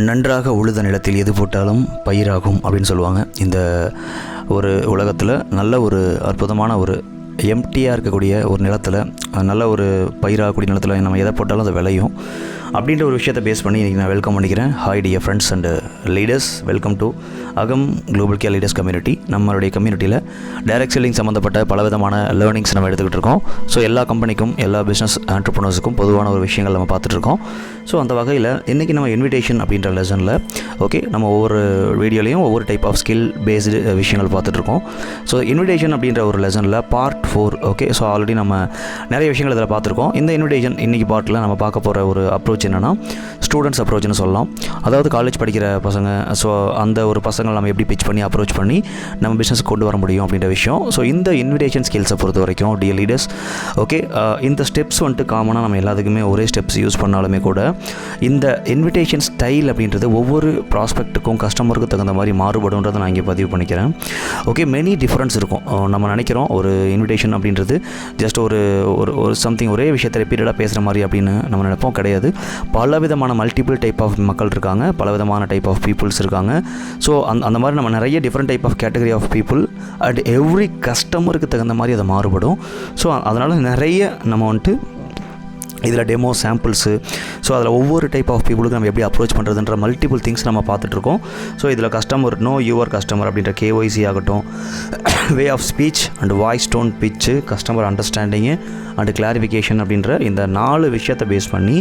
நன்றாக உழுத நிலத்தில் எது போட்டாலும் பயிராகும் அப்படின்னு சொல்லுவாங்க. இந்த ஒரு உலகத்தில் நல்ல ஒரு அற்புதமான ஒரு எம்டியாக இருக்கக்கூடிய ஒரு நிலத்தில் நல்ல ஒரு பயிராகக்கூடிய நிலத்தில் நம்ம எதை போட்டாலும் அது விளையும் அப்படின்ற ஒரு விஷயத்தை பேஸ் பண்ணி இன்றைக்கி நான் வெல்கம் பண்ணிக்கிறேன். Hi dear friends and leaders, welcome to அகம் குளோபல் கேர் லீடர்ஸ் கம்யூனிட்டி. நம்மளுடைய கம்யூனிட்டியில் டைரக்ட் செல்லிங் சம்மந்தப்பட்ட பலவிதமான லேர்னிங்ஸ் நம்ம எடுத்துக்கிட்டு இருக்கோம். ஸோ எல்லா கம்பெனிக்கும் எல்லா பிஸ்னஸ் ஆண்டர்ப்ரனர்ஸுக்கும் பொதுவான ஒரு விஷயங்கள் நம்ம பார்த்துட்ருக்கோம். ஸோ அந்த வகையில் இன்றைக்கி நம்ம இன்விடேஷன் அப்படின்ற லெசனில் நம்ம ஒவ்வொரு வீடியோலையும் ஒவ்வொரு டைப் ஆஃப் ஸ்கில் பேஸ்டு விஷயங்கள் பார்த்துட்ருக்கோம். ஸோ இன்விடேஷன் அப்படின்ற ஒரு லெசனில் பார்ட் 4. ஸோ ஆல்ரெடி நம்ம நிறைய விஷயங்கள் இதில் பார்த்துருக்கோம். இந்த இன்விடேஷன் இன்றைக்கி பார்ட்டில் நம்ம பார்க்க போகிற ஒரு அப்ரோச் என்னென்னா ஸ்டூடெண்ட்ஸ் அப்ரோச்னு சொல்லலாம். அதாவது காலேஜ் படிக்கிற பசங்க, ஸோ அந்த ஒரு பசங்களை நம்ம எப்படி பிச் பண்ணி அப்ரோச் பண்ணி நம்ம பிஸ்னஸ் கொண்டு வர முடியும் அப்படின்ற விஷயம். ஸோ இந்த இன்விடேஷன் ஸ்கில்ஸை பொறுத்த வரைக்கும் டியர் லீடர்ஸ், இந்த ஸ்டெப்ஸ் காமனாக நம்ம எல்லாத்துக்குமே ஒரே ஸ்டெப்ஸ் யூஸ் பண்ணாலுமே கூட இந்த இன்விடேஷன் ஸ்டைல் அப்படின்றது ஒவ்வொரு ப்ராஸ்பெக்ட்டுக்கும் கஸ்டமருக்கும் தகுந்த மாதிரி மாறுபடுன்றதை நான் இங்கே பதிவு பண்ணிக்கிறேன். மெனி டிஃப்ரென்ஸ் இருக்கும். நம்ம நினைக்கிறோம் ஒரு இன்விடேஷன் அப்படின்றது ஜஸ்ட் ஒரு சம்திங் ஒரே விஷயத்தை ரிப்பீட்டடாக பேசுகிற மாதிரி அப்படின்னு நம்ம நினைப்போம். கிடையாது. பல விதமான மல்டிபிள் டைப் ஆஃப் மக்கள் இருக்காங்க, பல விதமான டைப் ஆஃப் பீப்புள்ஸ் இருக்காங்க. ஸோ அந்த மாதிரி நம்ம நிறைய different type of category of people at every கஸ்டமருக்கு தகுந்த மாதிரி அது மாறுபடும். ஸோ அதனால் நிறைய நம்ம இதில் டெமோ சாம்பிள்ஸு, ஸோ அதில் ஒவ்வொரு டைப் ஆஃப் பீப்புளுக்கு நம்ம எப்படி அப்ரோச் பண்ணுறதுன்ற மல்டிபிள் திங்ஸ் நம்ம பார்த்துட்ருக்கோம். ஸோ இதில் கஸ்டமர் நோ யுவர் கஸ்டமர் அப்படின்ற KYC ஆகட்டும், way of speech and voice tone pitch, customer understanding and clarification அப்படின்ற இந்த 4 விஷயத்தை பேஸ் பண்ணி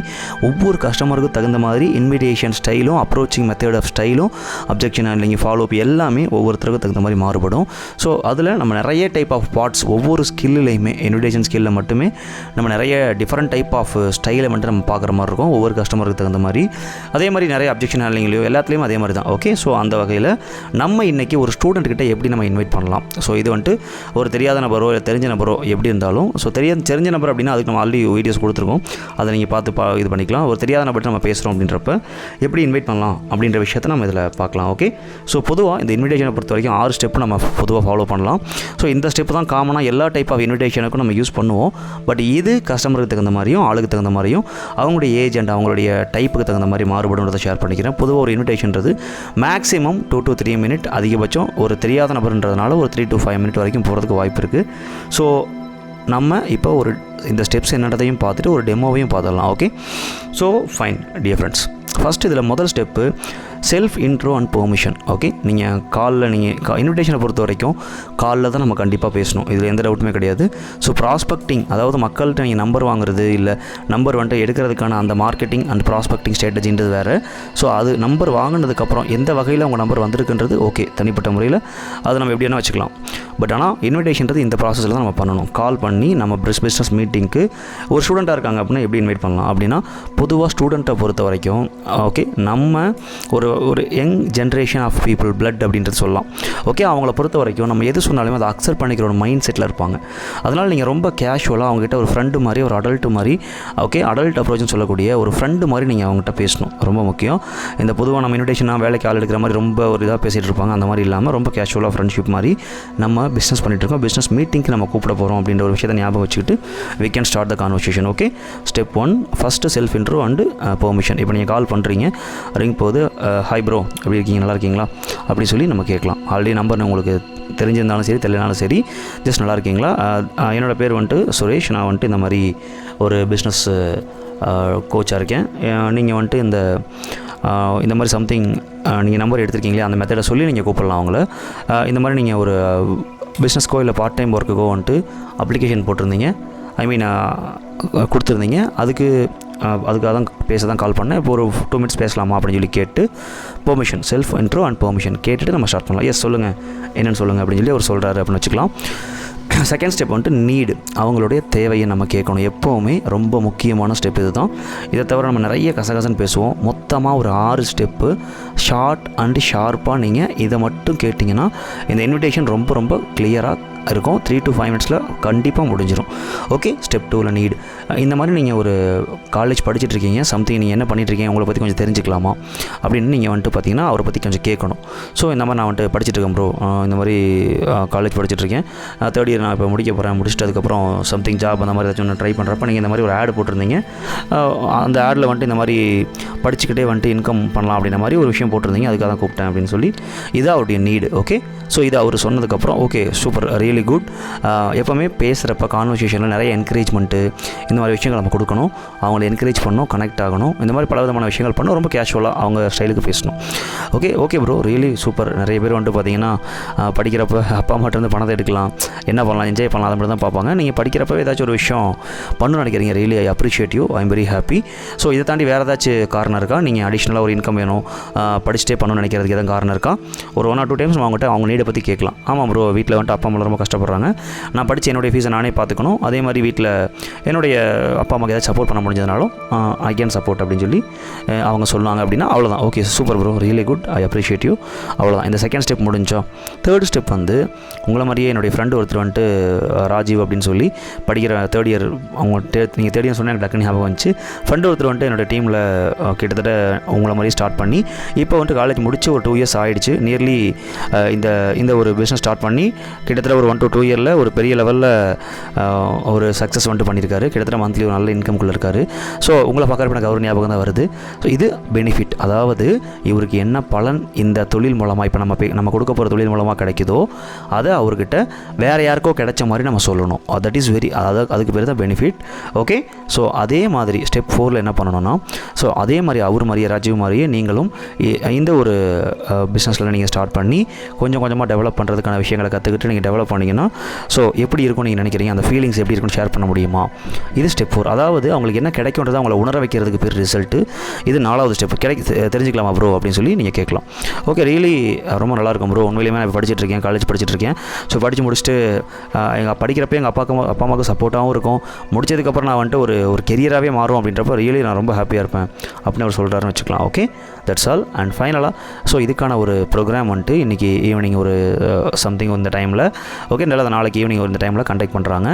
ஒவ்வொரு கஸ்டமருக்கு தகுந்த மாதிரி இன்விடேஷன் ஸ்டைலும் அப்ரோச்சிங் மெத்தட் ஆஃப் ஸ்டைலும் அப்ஜெக்ஷன் ஹேண்ட்லிங் ஃபாலோஅப் எல்லாமே ஒவ்வொருத்தருக்கும் தகுந்த மாதிரி மாறுபடும். ஸோ அதில் நம்ம நிறைய டைப் ஆஃப் பார்ட்ஸ் ஒவ்வொரு ஸ்கில்லையுமே இன்விடேஷன் ஸ்கில்லில் மட்டுமே நம்ம நிறைய டிஃப்ரெண்ட் டைப் ஆஃப் ஸ்டைலை நம்ம பார்க்குற மாதிரி இருக்கும் ஒவ்வொரு கஸ்டமருக்கு தகுந்த மாதிரி. அதே மாதிரி நிறைய அப்ஜெக்ஷன் ஹேண்ட்லிங்லையோ எல்லாத்துலேயும் அதே மாதிரி தான். ஸோ அந்த வகையில் நம்ம இன்றைக்கி ஒரு ஸ்டூடெண்ட்கிட்ட எப்படி நம்ம இன்வைட் பண்ணலாம். ஸோ இது ஒரு தெரியாத நபரோ இல்லை தெரிஞ்ச நபரோ எப்படி இருந்தாலும், ஸோ தெரிஞ்ச நபர் அப்படின்னா அதுக்கு நம்ம ஆல்ரெடி வீடியோஸ் கொடுத்துருக்கோம், அதை நீங்கள் பார்த்து இது பண்ணிக்கலாம். ஒரு தெரியாத நபர்கிட்ட நம்ம பேசுகிறோம் அப்படின்றப்ப எப்படி இன்வைட் பண்ணலாம் அப்படின்ற விஷயத்தை நம்ம இதில் பார்க்கலாம். ஸோ பொதுவாக இந்த இன்விடேஷனை பொறுத்த வரைக்கும் 6 ஸ்டெப் நம்ம பொதுவாக ஃபாலோ பண்ணலாம். ஸோ இந்த ஸ்டெப் தான் காமனாக எல்லா டைப் ஆஃப் இன்விடேஷனுக்கும் நம்ம யூஸ் பண்ணுவோம். பட் இது கஸ்டமருக்கு தகுந்த மாதிரியும் ஆளுக்கு தகுந்த மாதிரியும் அவங்களுடைய ஏஜ் அண்ட் அவங்களுடைய டைப்புக்கு தகுந்த மாதிரி மாறுபடுன்றதை ஷேர் பண்ணிக்கிறேன். பொதுவாக ஒரு இன்விடேஷன்றது மேக்ஸிமம் 2 to 3 மினிட், அதிகபட்சம் ஒரு தெரியாத நபர்ன்றதுனால ஒரு 3 to 5 மினிட் வரைக்கும் போகிறதுக்கு வாய்ப்பு இருக்குது. ஸோ நம்ம இப்போ இந்த ஸ்டெப்ஸ் என்னன்றதையும் பார்த்துட்டு ஒரு டெமோவையும் பார்த்துடலாம். So fine dear friends, first இதில் முதல் step self intro and permission. நீங்கள் இன்விடேஷனை பொறுத்த வரைக்கும் காலில் தான் நம்ம கண்டிப்பாக பேசணும், இதில் எந்த டவுட்டுமே கிடையாது. ஸோ ப்ராஸ்பெக்டிங், அதாவது மக்கள்கிட்ட நீங்கள் நம்பர் வாங்குறது இல்லை நம்பர் எடுக்கிறதுக்கான அந்த மார்க்கெட்டிங் அண்ட் ப்ராஸ்பெக்டிங் ஸ்ட்ராட்டஜின்றது வேறு. ஸோ அது நம்பர் வாங்கினதுக்கப்புறம் எந்த வகையில் உங்கள் நம்பர் வந்திருக்குன்றது தனிப்பட்ட முறையில் அது நம்ம எப்படி வேணால் வச்சுக்கலாம். பட் ஆனால் இன்விடேஷன்றது இந்த ப்ராசஸில் தான் நம்ம பண்ணணும். கால் பண்ணி நம்ம பிஸ்னஸ் மீட்டிங்க்கு ஒரு ஸ்டூடெண்ட்டாக இருக்காங்க அப்படின்னா எப்படி இன்வைட் பண்ணலாம் அப்படின்னா, பொதுவாக ஸ்டூடெண்ட்டை பொறுத்த வரைக்கும் நம்ம ஒரு young generation of people blood அப்படின்றது சொல்லலாம். அவங்கள பொறுத்த வரைக்கும் நம்ம எது சொன்னாலுமே அதை அக்செப்ட் பண்ணிக்கிற ஒரு மைண்ட் செட்டில் இருப்பாங்க. அதனால் நீங்கள் ரொம்ப கேஷுவலாக அவங்ககிட்ட ஒரு ஃப்ரெண்டு மாதிரி, ஒரு அடல்ட்டு மாதிரி, அடல்ட் அப்ரோச்னு சொல்லக்கூடிய ஒரு ஃப்ரெண்டு மாதிரி நீங்கள் அவங்ககிட்ட பேசணும், ரொம்ப முக்கியம். இந்த பொதுவாக நம்ம இன்விடேஷனாக வேலைக்கு ஆள் எடுக்கிற மாதிரி ரொம்ப ஒரு இதாக பேசிகிட்டு இருப்பாங்க, அந்த மாதிரி இல்லாமல் ரொம்ப கேஷுவலாக ஃப்ரெண்ட்ஷிப் மாதிரி நம்ம பிஸ்னஸ் பண்ணிகிட்ருக்கோம், பிஸ்னஸ் மீட்டிங்க்கு நம்ம கூப்பிட போகிறோம் அப்படின்ற ஒரு விஷயத்தை ஞாபகம் வச்சுக்கிட்டு we can start the conversation. Step 1, first self intro and permission. இப்போ நீங்கள் கால் பண்ணுறீங்க, ரிங் போது ஹாய் ப்ரோ எப்படி இருக்கீங்க, நல்லா இருக்கீங்களா அப்படி சொல்லி நம்ம கேட்கலாம். ஆல்ரெடி நம்பர் உங்களுக்கு தெரிஞ்சிருந்தாலும் சரி தெரியலனாலும் சரி, ஜஸ்ட் நல்லா இருக்கீங்களா, என்னோடய பேர் சுரேஷ், நான் இந்த மாதிரி ஒரு பிஸ்னஸ் கோச்சாக இருக்கேன், நீங்கள் இந்த மாதிரி சம்திங் நீங்கள் நம்பர் எடுத்துருக்கீங்களே அந்த மெத்தடை சொல்லி நீங்கள் கூப்பிடலாம் அவங்கள. இந்த மாதிரி நீங்கள் ஒரு பிஸ்னஸ்க்கோ இல்லை பார்ட் டைம் ஒர்க்குக்கோ அப்ளிகேஷன் போட்டிருந்தீங்க, கொடுத்துருந்தீங்க, அதுக்காக தான் பேச தான் கால் பண்ணேன், இப்போ ஒரு 2 மினிட்ஸ் பேசலாமா அப்படின்னு சொல்லி கேட்டு permission, self intro and permission கேட்டுட்டு நம்ம ஸ்டார்ட் பண்ணலாம். எஸ் சொல்லுங்கள், என்னென்னு சொல்லுங்கள் அப்படின்னு சொல்லி அவர் சொல்கிறாரு அப்படின்னு வச்சுக்கலாம். செகண்ட் ஸ்டெப் நீடு, அவங்களுடைய தேவையை நம்ம கேட்கணும். எப்போவுமே ரொம்ப முக்கியமான ஸ்டெப் இது தான். இதை தவிர நம்ம நிறைய கசகசன்னு பேசுவோம். மொத்தமாக ஒரு 6 ஸ்டெப்பு ஷார்ட் அண்டு ஷார்ப்பாக நீங்கள் இதை மட்டும் கேட்டிங்கன்னா இந்த இன்விடேஷன் ரொம்ப ரொம்ப கிளியராக இருக்கும். 3 to 5 மினிட்ஸில் கண்டிப்பாக முடிஞ்சிடும். ஓகே, ஸ்டெப் 2ல் நீட். இந்த மாதிரி நீங்கள் ஒரு காலேஜ் படிச்சுட்ருக்கீங்க, சம்திங் நீங்கள் என்ன பண்ணிட்டுருக்கீங்க, உங்களை பற்றி கொஞ்சம் தெரிஞ்சுக்கலாமா அப்படின்னு நீங்கள் வந்துட்டு பார்த்தீங்கன்னா அவரை பற்றி கொஞ்சம் கேட்கணும். ஸோ இந்த மாதிரி நான் வந்துட்டு படிச்சுட்ருக்கேன் ப்ரோ, இந்த மாதிரி காலேஜ் படிச்சுட்ருக்கேன், 3rd இயர் நான் இப்போ முடிக்க போகிறேன், முடிச்சுட்டு அதுக்கப்புறம் சம்திங் ஜாப் அந்த மாதிரி ஏதாச்சும் ஒன்று ட்ரை பண்ணுறப்ப நீங்கள் இந்த மாதிரி ஒரு ஆட் போட்டிருந்தீங்க, அந்த ஆடில் வந்துட்டு இந்த மாதிரி படிச்சுக்கிட்டே வந்துட்டு இன்கம் பண்ணலாம் அப்படின்ற மாதிரி ஒரு விஷயம் போட்டிருந்தீங்க, அதுக்காக தான் கூப்பிட்டேன் அப்படின்னு சொல்லி இதான் அவருடைய நீடு. ஓகே, ஸோ இதை அவர் சொன்னதுக்கப்புறம் ஓகே சூப்பர், ரியலி குட். எப்போவுமே பேசுகிறப்ப கான்வர்சேஷனில் நிறைய என்கரேஜ்மெண்ட்டு இந்த மாதிரி விஷயங்கள் நம்ம கொடுக்கணும், அவங்கள என்கரேஜ் பண்ணணும், கனெக்ட் ஆகணும், இந்த மாதிரி பல விதமான விஷயங்கள் பண்ணணும், ரொம்ப கேஷுவலாக அவங்க ஸ்டைலுக்கு பேசணும். Okay bro, really super. நிறைய பேர் வந்துட்டு பார்த்தீங்கன்னா படிக்கிறப்ப அப்பா அம்மாட்ட வந்து பணத்தை எடுக்கலாம், என்ன பண்ணலாம், என்ஜாய் பண்ணலாம், அதை மட்டும் தான் பார்ப்பாங்க. நீங்கள் படிக்கிறப்ப ஏதாச்சும் ஒரு விஷயம் பண்ணணும்னு நினைக்கிறீங்க, really I appreciate you, I am very happy. So இதை தாண்டி வேறு ஏதாச்சும் காரணம் இருக்கா, நீங்கள் அடிஷ்னலாக ஒரு இன்கம் வேணும், படிச்சுட்டே பண்ணணும்னு நினைக்கிறதுக்கு எதாவது காரணம் இருக்கா? ஒரு 1 or 2 டைம்ஸ் அவங்ககிட்ட அவங்க நீடை பற்றி கேட்கலாம். ஆமாம் ப்ரோ, வீட்டில் வந்துட்டு அப்பா அம்மா ரொம்ப கஷ்டப்படுறாங்க, நான் படித்து என்னுடைய ஃபீஸை நானே பார்த்துக்கணும், அதே மாதிரி வீட்டில் என்னுடைய அப்பா அம்மாவுக்கு ஏதாவது சப்போர்ட் பண்ண முடிஞ்சதுனாலும் ஐ கேன் சப்போர்ட் அப்படின்னு சொல்லி அவங்க சொல்லுவாங்க அப்படின்னா அவ்வளோதான். Okay super bro, really good, I appreciate you, அவ்வளோதான். இந்த செகண்ட் ஸ்டெப் முடிஞ்சோம். 3rd ஸ்டெப் வந்து உங்களை மாதிரியே என்னுடைய ஃப்ரெண்டு ஒருத்தர் வந்துட்டு ராஜீவ் அப்படின்னு சொல்லி படிக்கிற 3rd இயர், அவங்க நீங்கள் 3rd இயர் சொன்னால் எனக்கு டக்குனு ஞாபகம் வந்துச்சு. ஃப்ரெண்டு ஒருத்தர் வந்துட்டு என்னோடய டீமில் கிட்டத்தட்ட உங்களை மாதிரியே ஸ்டார்ட் பண்ணி இப்போ வந்துட்டு காலேஜ் முடிச்சு ஒரு 2 இயர்ஸ் ஆகிடுச்சு. நியர்லி இந்த ஒரு பிஸ்னஸ் ஸ்டார்ட் பண்ணி கிட்டத்தட்ட ஒரு 1 to 2 இயரில் ஒரு பெரிய லெவலில் ஒரு சக்ஸஸ் வந்துட்டு பண்ணியிருக்காரு. கிட்டத்தட்ட மந்த்லி ஒரு நல்ல இன்கம்குள்ளே இருக்கார். ஸோ உங்களை பார்க்குறப்ப எனக்கு அவர் ஞாபகம் தான் வருது. ஸோ இது பெனிஃபிட், அதாவது இவருக்கு என்ன பலன் இந்த தொழில் மூலமாக இப்போ நம்ம கொடுக்க போகிற தொழில் மூலமாக கிடைக்குதோ அதை அவர்கிட்ட வேறு யாருக்கோ கிடைச்ச மாதிரி நம்ம சொல்லணும். தட் இஸ் வெரி, அதாவது அதுக்கு பேர் தான் பெனிஃபிட். ஓகே, ஸோ அதே மாதிரி ஸ்டெப் 4ல் என்ன பண்ணணும்னா, ஸோ அதே மாதிரி அவர் மாதிரியே ராஜீவ் மாதிரியே நீங்களும் இந்த ஒரு பிஸ்னஸில் நீங்கள் ஸ்டார்ட் பண்ணி கொஞ்சம் கொஞ்சமாக டெவலப் பண்ணுறதுக்கான விஷயங்களை கற்றுக்கிட்டு நீங்கள் டெவலப் பண்ணிங்கன்னா ஸோ எப்படி இருக்கும்னு நீங்கள் நினைக்கிறீங்க, அந்த ஃபீலிங்ஸ் எப்படி இருக்குன்னு ஷேர் பண்ண முடியுமா? இது ஸ்டெப் 4. அதாவது அவங்களுக்கு என்ன கிடைக்கும்ன்றதை அவங்கள உணர வைக்கிறதுக்கு பேர் ரிசல்ட்டு. இது 4வது ஸ்டெப். தெரிஞ்சுக்கலாமா ப்ரோ அப்படின்னு சொல்லி நீங்கள் கேட்கலாம். ஓகே, ரியலி ரொம்ப நல்லாயிருக்கும் ப்ரோ, உண்மையிலேயே நான் படிச்சுட்டு இருக்கேன், காலேஜ் படிச்சுட்டு இருக்கேன். ஸோ படித்து முடிச்சுட்டு எங்கள் படிக்கிறப்ப எங்கள் அப்பா அம்மாவுக்கு சப்போர்ட்டாகவும் இருக்கும், முடிச்சதுக்கப்புறம் நான் வந்துட்டு ஒரு கெரியராகவே மாறும் அப்படின்றப்ப ரியலி நான் ரொம்ப ஹாப்பியாக இருப்பேன் அப்படின்னு அவர் சொல்கிறாருன்னு வச்சுக்கலாம். Okay, that's all. அண்ட் ஃபைனலாக ஸோ இதுக்கான ஒரு ப்ரோக்ராம் வந்துட்டு இன்றைக்கி ஈவினிங் ஒரு சம்திங் இந்த டைமில், ஓகே நல்ல நாளைக்கு ஈவினிங் இந்த டைமில் கண்டக்ட் பண்ணுறாங்க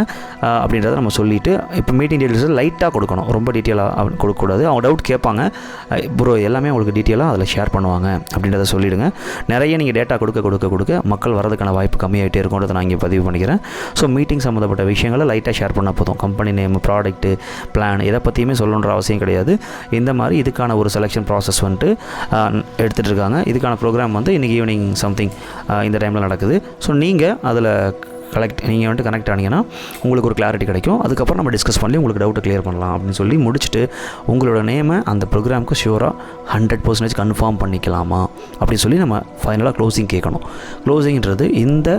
அப்படின்றத நம்ம சொல்லிவிட்டு இப்போ மீட்டிங் டீட்டெயில்ஸ் லைட்டாக கொடுக்கணும், ரொம்ப டீட்டெயிலாக கொடுக்கக்கூடாது. அவங்க டவுட் கேட்பாங்க, ப்ரோ எல்லாமே உங்களுக்கு டீட்டெயிலாக அதில் ஷேர் பண்ணுவாங்க அப்படின்றத சொல்லிவிடுங்க. நிறைய நீங்கள் டேட்டா கொடுக்க மக்கள் வரதுக்கான வாய்ப்பு கம்மியாகிட்டே இருக்கும்ன்றதை நான் இங்கே பதிவு பண்ணிக்கிறேன். ஸோ மீட்டிங் சம்மந்தப்பட்ட விஷயங்களை லைட்டாக ஷேர் பண்ணால் போதும். கம்பெனி நேம், ப்ராடக்ட்டு, பிளான் எதை பற்றியுமே சொல்லணுன்ற அவசியம் கிடையாது. இந்த மாதிரி இதுக்கான ஒரு செலெக்ஷன் ப்ராசஸ் வந்துட்டு எடுத்துகிட்டு இருக்காங்க. இதுக்கான ப்ரோக்ராம் வந்து இன்றைக்கி ஈவினிங் சம்திங் இந்த டைமில் நடக்குது. ஸோ நீங்கள் அதில் நீங்கள் வந்துட்டு கனெக்ட் ஆனீங்கன்னா உங்களுக்கு ஒரு கிளாரிட்டி கிடைக்கும். அதுக்கப்புறம் நம்ம டிஸ்கஸ் பண்ணி உங்களுக்கு டவுட்டை கிளியர் பண்ணலாம் அப்படின்னு சொல்லி முடிச்சுட்டு உங்களோட நேமை அந்த ப்ரோக்ராமுக்கு ஷியூராக 100% கன்ஃபார்ம் பண்ணிக்கலாமா அப்படின்னு சொல்லி நம்ம ஃபைனலாக க்ளோசிங் கேட்கணும். க்ளோசிங்கிறது இந்த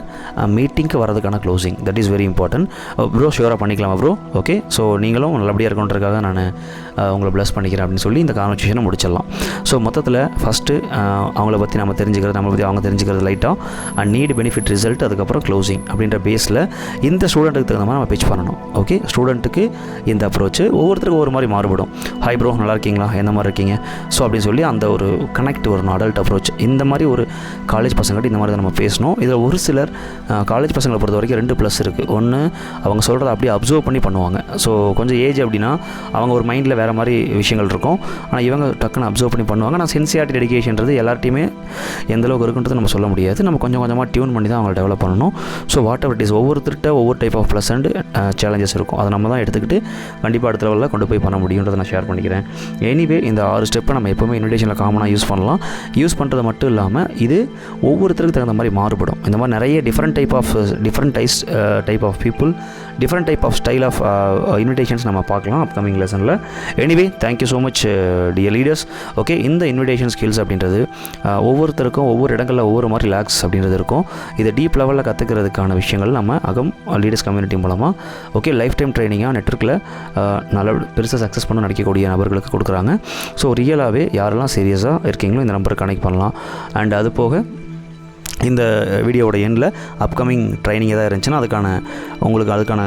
மீட்டிங்க்கு வரதுக்கான closing, that is very important. Bro ஷியூராக பண்ணிக்கலாமா ப்ரோ? ஓகே, ஸோ நீங்களும் நல்லபடியாக இருக்கணுன்றதுக்காக நான் உங்களை ப்ளஸ் பண்ணிக்கிறேன் அப்படின்னு சொல்லி இந்த கான்வர்சேஷனை முடிச்சிடலாம். ஸோ மொத்தத்தில் ஃபஸ்ட்டு அவங்கள பற்றி நம்ம தெரிஞ்சுக்கிறது, நம்மளை பற்றி அவங்க தெரிஞ்சுக்கிறது லைட்டாக, நீட், பெனிஃபிட், ரிசல்ட், அதுக்கப்புறம் க்ளோசிங் அப்படின்ற பேஸில் இந்த ஸ்டூடெண்ட்டுக்கு தகுந்த மாதிரி நம்ம பிச் பண்ணணும். ஓகே, ஸ்டூடெண்ட்டுக்கு இந்த அப்ரோச் ஒவ்வொருத்தருக்கும் ஒரு மாதிரி மாறுபடும். ஹாய் ப்ரோ, நல்லா இருக்கீங்களா, எந்த மாதிரி இருக்கீங்க, ஸோ அப்படின்னு சொல்லி அந்த ஒரு கனெக்ட் வரணும். அடல்ட் அப்ரோச் இந்த மாதிரி ஒரு காலேஜ் பசங்கள்கிட்ட இந்த மாதிரி தான் நம்ம பேசணும். இதில் ஒரு சிலர் காலேஜ் பசங்களை பொறுத்த வரைக்கும் 2 ப்ளஸ் இருக்குது. ஒன்று, அவங்க சொல்கிறத அப்படியே அப்சர்வ் பண்ணி பண்ணுவாங்க. ஸோ கொஞ்சம் ஏஜ் அப்படின்னா அவங்க ஒரு மைண்டில் வேறு மாதிரி விஷயங்கள் இருக்கும், ஆனால் இவங்க டக்குன்னு அப்சர்வ் பண்ணி பண்ணுவாங்க. ஆனால் சின்சியாரிட்டி, டெடிகேஷன்றது எல்லார்ட்டையுமே எந்தளவுக்கு இருக்குன்றது நம்ம சொல்ல முடியாது. நம்ம கொஞ்சம் கொஞ்சமாக டியூன் பண்ணி தான் அவங்களை டெவலப் பண்ணணும். So whatever it is, ஒவ்வொருத்தர்கிட்ட ஒவ்வொரு type of plus and challenges இருக்கும். அதை நம்ம தான் எடுத்துக்கிட்டு கண்டிப்பாக அடுத்த லெவலில் கொண்டு போய் பண்ண முடியுன்றதை நான் ஷேர் பண்ணிக்கிறேன். எனிவே இந்த 6 ஸ்டெப்பை நம்ம எப்போவுமே இன்விடேஷனில் காமனாக யூஸ் பண்ணலாம். யூஸ் பண்ணுறது மட்டும் இல்லாமல் இது ஒவ்வொருத்தருக்கு தகுந்த மாதிரி மாறுபடும். இந்த மாதிரி நிறைய different type of people, different type of style of invitations நம்ம பார்க்கலாம் அப்கமிங் லெசனில். Anyway thank you so much dear leaders. Okay, இந்த இன்விடேஷன் ஸ்கில்ஸ் அப்படின்றது ஒவ்வொருத்தருக்கும் ஒவ்வொரு இடங்களில் ஒவ்வொரு மாதிரி லேக்ஸ் அப்படின்றது இருக்கும். இதை டீப் லெவலில் கற்றுக்கிறதுக்கான விஷயங்கள் நம்ம லீடர்ஸ் கம்யூனிட்டி மூலமாக ஓகே லைஃப் டைம் ட்ரைனிங்காக நெட்வொர்க்கில் நல்ல பெருசாக சக்ஸஸ் பண்ண நடிக்கக்கூடிய நபர்களுக்கு கொடுக்குறாங்க. ஸோ ரியலாகவே யாரெல்லாம் சீரியஸாக இருக்கீங்களோ இந்த நம்பருக்கு கனெக்ட் பண்ணலாம். அண்ட் அது போக இந்த வீடியோவோட எண்டில் அப்கமிங் ட்ரைனிங் எதாவது இருந்துச்சுன்னா அதுக்கான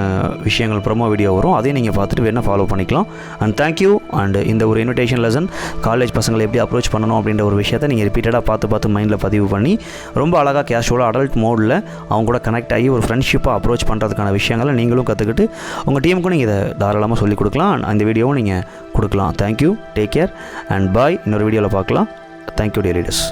விஷயங்கள் ப்ரோமோ வீடியோ வரும். அதையும் நீங்கள் பார்த்துட்டு வேணால் ஃபாலோ பண்ணிக்கலாம். And thank you. அண்ட் இந்த ஒரு இன்விடேஷன் லெசன் காலேஜ் பசங்களை எப்படி அப்ரோச் பண்ணணும் அப்படின்ற ஒரு விஷயத்தை நீங்கள் ரிப்பீட்டடாக பார்த்து மைண்டில் பதிவு பண்ணி ரொம்ப அழகாக கேஷுவலாக அடல்ட் மோடில் அவங்க கூட கனெக்ட் ஆகி ஒரு ஃப்ரெண்ட்ஷிப்பாக அப்ரோச் பண்ணுறதுக்கான விஷயங்களை நீங்களும் கற்றுக்கிட்டு உங்கள் டீமுக்கும் நீங்கள் இதை தாராளமாக சொல்லிக் கொடுக்கலாம். அந்த வீடியோவும் நீங்கள் கொடுக்கலாம். தேங்க்யூ. டேக் கேர் அண்ட் பாய். இன்னொரு வீடியோவில் பார்க்கலாம். Thank you dear leaders.